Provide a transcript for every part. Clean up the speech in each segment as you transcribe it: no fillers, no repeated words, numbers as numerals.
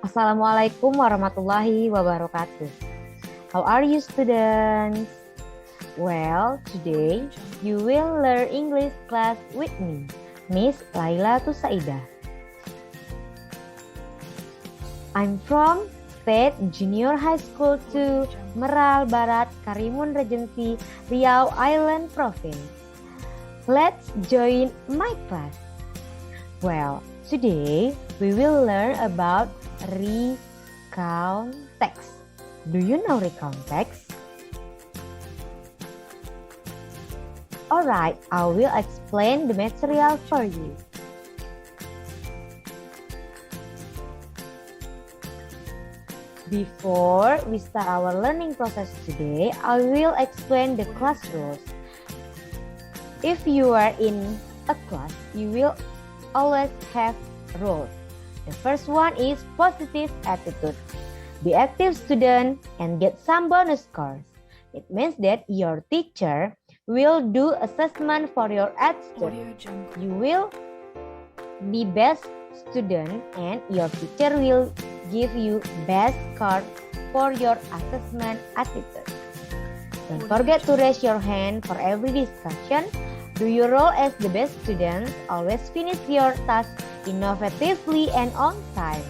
Assalamualaikum warahmatullahi wabarakatuh. How are you, students? Well, today you will learn English class with me, Miss Laila Tusaida. I'm from State Junior High School 2, MERAL, BARAT, KARIMUN Regency, RIAU Island Province. Let's join my class. Well, today we will learn about recount text. Do you know recount text? Alright, I will explain the material for you. Before we start our learning process today, I will explain the class rules. If you are in a class, you will always have rules. The first one is positive attitude. Be active student and get some bonus scores. It means that your teacher will do assessment for your attitude. You will be best student and your teacher will give you best score for your assessment attitude. Don't forget to raise your hand for every discussion. Do your role as the best student. Always finish your task innovatively and on time.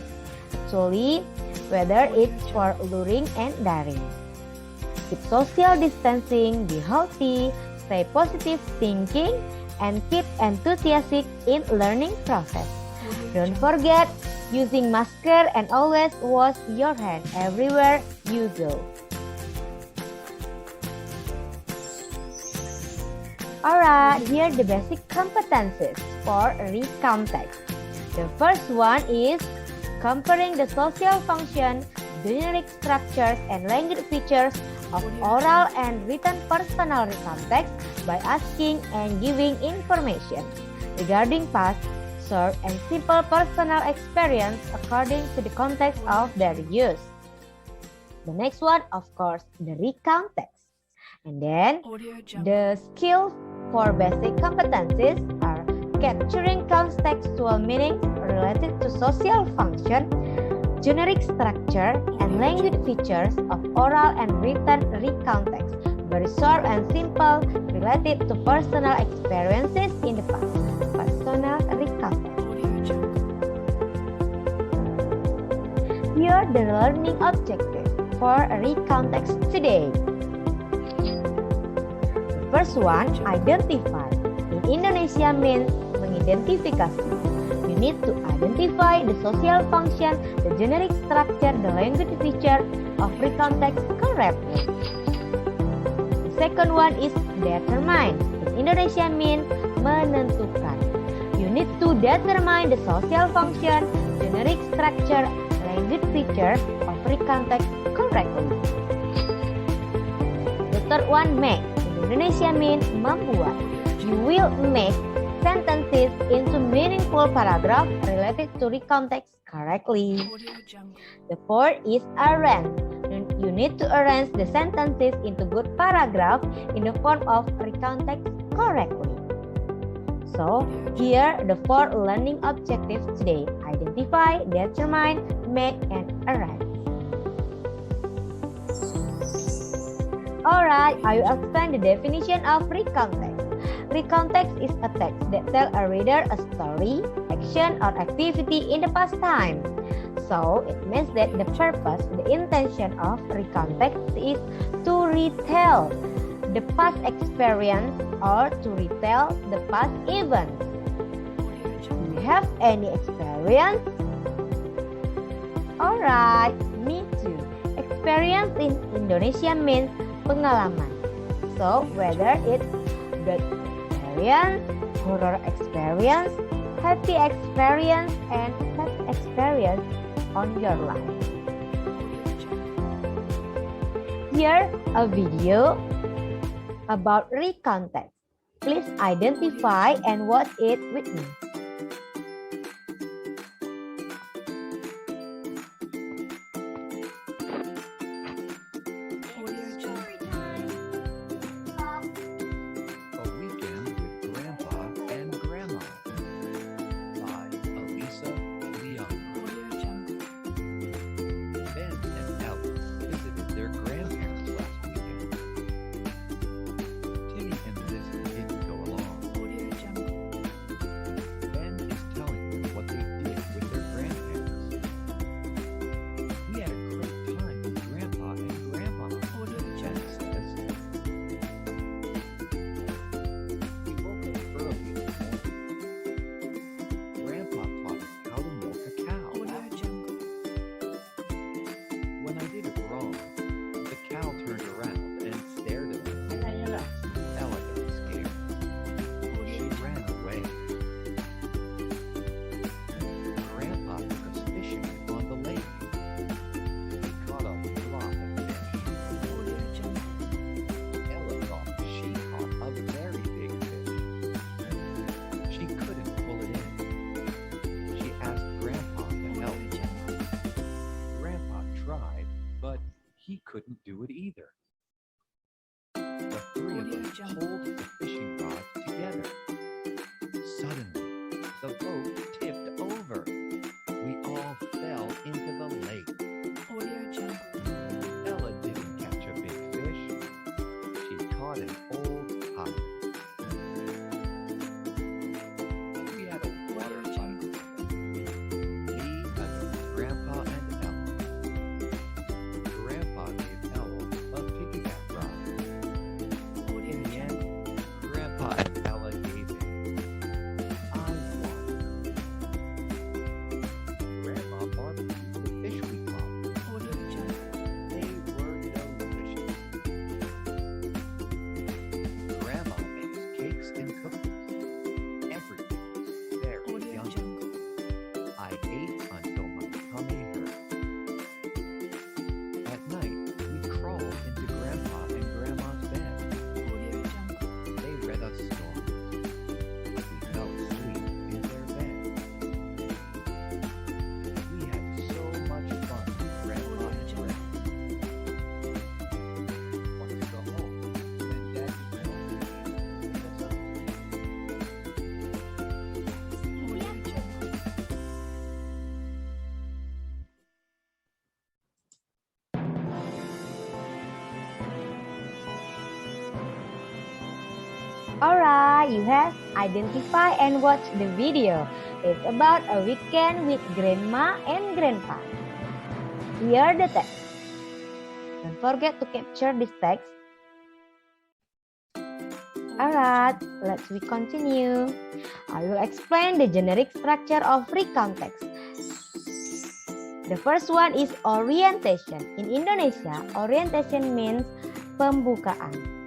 Actually, whether it's for luring and daring. Keep social distancing, be healthy, stay positive thinking, and keep enthusiastic in learning process. Don't forget using masker and always wash your hands everywhere you go. Alright, here are the basic competencies for recount text. The first one is comparing the social function, generic structures, and language features of oral and written personal recount text by asking and giving information regarding past, short, and simple personal experience according to the context of their use. The next one, of course, the recount text. And then the skills for basic competencies are capturing contextual meanings related to social function, generic structure, and language features of oral and written recount text, very short and simple, related to personal experiences in the past. Personal recount text. Here are the learning objectives for recount text today. The first one, identify. In Indonesia means mengidentifikasi. You need to identify the social function, the generic structure, the language feature of recount text correctly. The second one is determine. In Indonesia means menentukan. You need to determine the social function, generic structure, language feature of recount text correctly. The third one, make. In Indonesia means membuat. You will make sentences into meaningful paragraph related to recount text correctly. The fourth is arrange. You need to arrange the sentences into good paragraph in the form of recount text correctly. So, here are the four learning objectives today. Identify, determine, make, and arrange. Alright, I will explain the definition of recount text. Recount text is a text that tells a reader a story, action, or activity in the past time. So, it means that the purpose, the intention of recount text is to retell the past experience or to retell the past events. Do you have any experience? Alright, me too. Experience in Indonesia means pengalaman. So, whether it's good experience, horror experience, happy experience, and sad experience on your life. Here, a video about recount text. Please identify and watch it with me. Alright, you have identified and watched the video. It's about a weekend with grandma and grandpa. Here are the text. Don't forget to capture this text. Alright, let's continue. I will explain the generic structure of recount text. The first one is orientation. In Indonesia, orientation means pembukaan.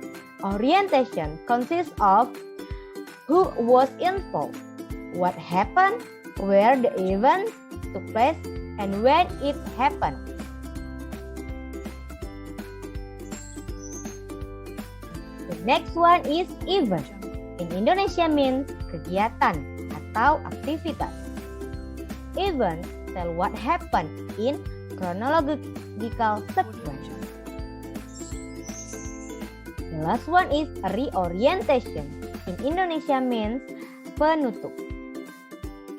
Orientation consists of who was involved, what happened, where the event took place, and when it happened. The next one is event. In Indonesia means kegiatan atau aktivitas. Event tell what happened in chronological sequence. The last one is reorientation. In Indonesia means penutup.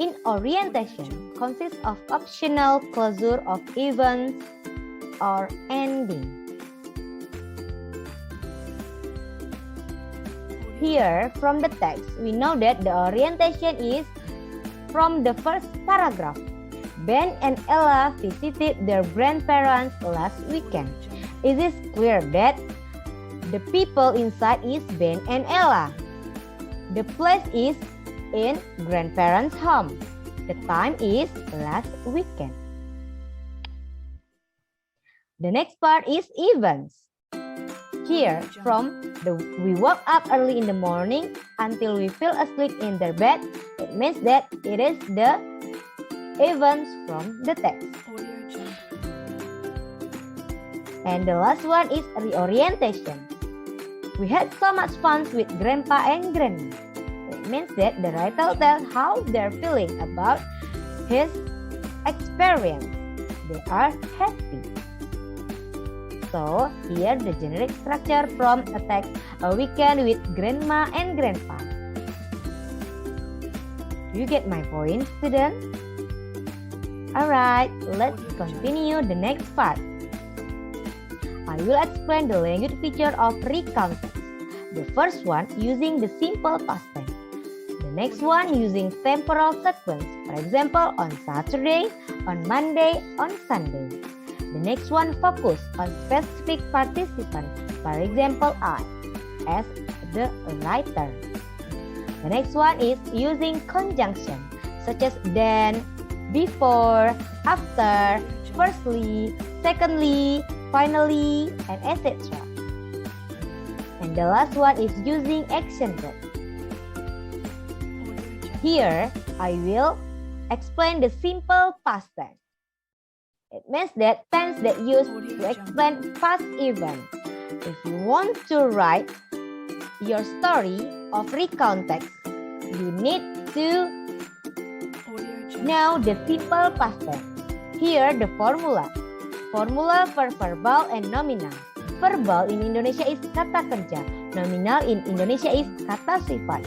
In orientation consists of optional closure of events or ending. Here, from the text, we know that the orientation is from the first paragraph. Ben and Ella visited their grandparents last weekend. It is clear that the people inside is Ben and Ella. The place is in grandparents' home. The time is last weekend. The next part is events. Here, from we woke up early in the morning until we fell asleep in their bed, it means that it is the events from the text. And the last one is reorientation. We had so much fun with grandpa and grandma. It means that the writer tells how they're feeling about his experience. They are happy. So, here the generic structure from a text, a weekend with grandma and grandpa. Do you get my point, students? Alright, let's continue the next part. I will explain the language feature of recount text. The first one using the simple past tense. The next one using temporal sequence. For example, on Saturday, on Monday, on Sunday. The next one focus on specific participant. For example, I, as the writer. The next one is using conjunction, such as then, before, after, firstly, secondly, finally, and etc. And the last one is using action verb. Here, I will explain the simple past tense. It means that tense that used to explain past events. If you want to write your story of recount text, you need to know the simple past tense. Here the formula. Formula for verbal and nominal. Verbal in Indonesia is kata kerja. Nominal in Indonesia is kata sifat.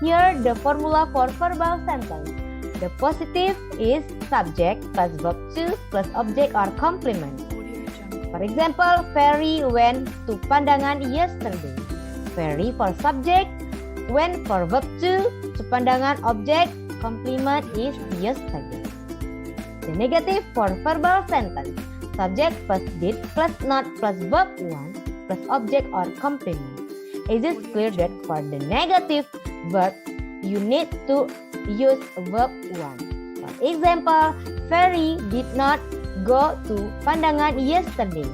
Here the formula for verbal sentence. The positive is subject plus verb to plus object or complement. For example, Ferry went to Pandangan yesterday. Ferry for subject, went for verb to Pandangan object, complement is yesterday. The negative for verbal sentence. Subject plus did plus not plus verb 1 plus object or complement. It is clear that for the negative verb, you need to use verb 1. For example, Ferry did not go to Pandangan yesterday.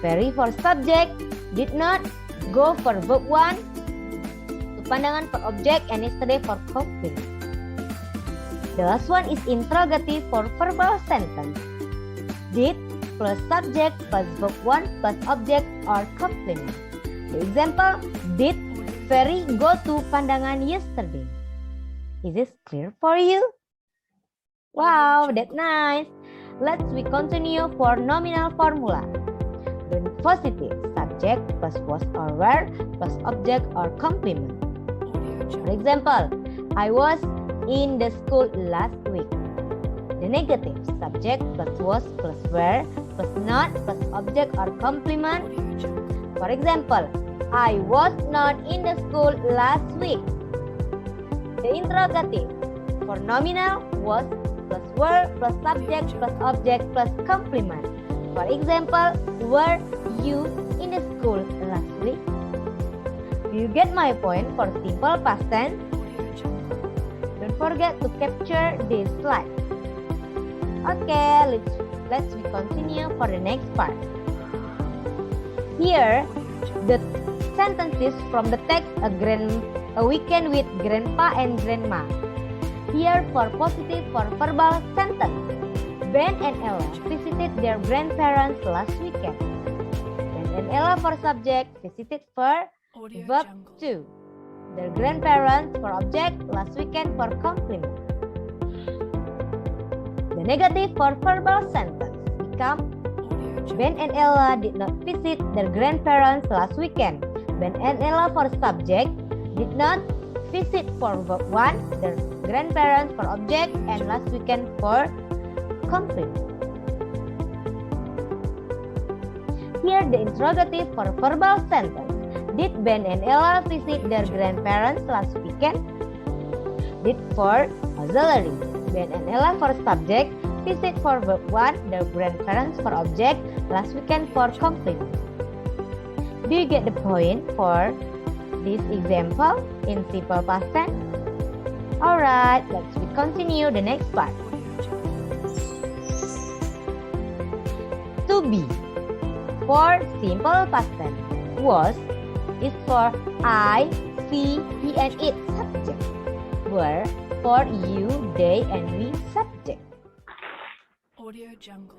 Ferry for subject, did not go for verb 1, to Pandangan for object, and yesterday for complement. The last one is interrogative for verbal sentence. Did plus subject plus verb 1 plus object or complement. The example, did Ferry go to Pandangan yesterday? Is this clear for you? Wow, that's nice. Let's continue for nominal formula. The positive subject plus was or were plus object or complement. For example, I was in the school last week. The negative subject plus was plus were plus not plus object or complement. For example, I was not in the school last week. The interrogative for nominal was plus were plus subject plus object plus complement. For example, were you in the school last week? Do you get my point for simple past tense? Don't forget to capture this slide. Okay, let's continue for the next part. Here, the sentences from the text a weekend with grandpa and grandma. Here for positive for verbal sentence. Ben and Ella visited their grandparents last weekend. Ben and Ella for subject, visited for verb 2. Their grandparents for object, last weekend for complement. The negative for verbal sentence become Ben and Ella did not visit their grandparents last weekend. Ben and Ella for subject did not visit for verb 1, their grandparents for object, and last weekend for complement. Here the interrogative for verbal sentence. Did Ben and Ella visit their grandparents last weekend? Did for auxiliary. Ben and Ella for subject, visit for verb 1, their grandparents for object, last weekend for complement. Do you get the point for this example in simple past tense? Alright, let's continue the next part. To be for simple past tense was is for I, she, he and it subject. Were for you, they and we subject. Audio Jungle.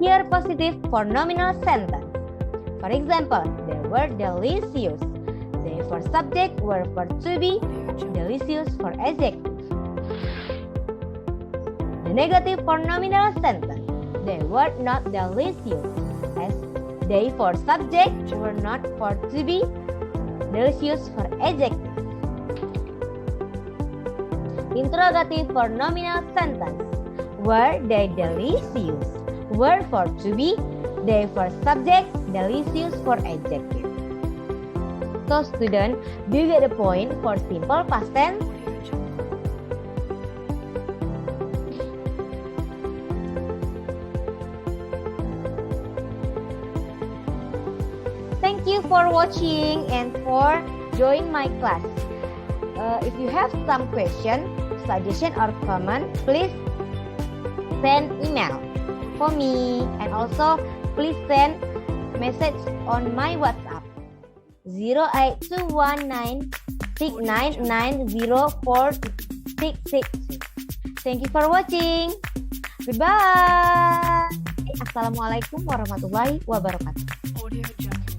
Here positive for nominal sentence. For example, they were delicious. They for subject were for to be, delicious for adjective. The negative for nominal sentence. They were not delicious. As they for subject were not for to be, delicious for adjective. Interrogative for nominal sentence. Were they delicious? Were for to be, they for subject, delicious for adjective. So student, do you get the point for simple past tense? Thank you for watching and for joining my class. If you have some question, suggestion or comment, please send email for me, and also please send message on my WhatsApp 0821969904666. Thank you for watching. Goodbye. Assalamualaikum warahmatullahi wabarakatuh.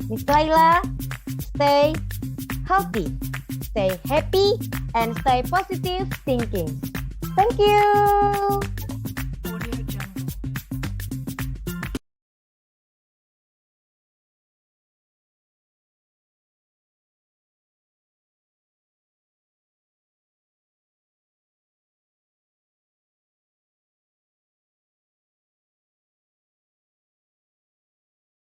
Miss Laila, stay healthy, stay happy, and stay positive thinking. Thank you.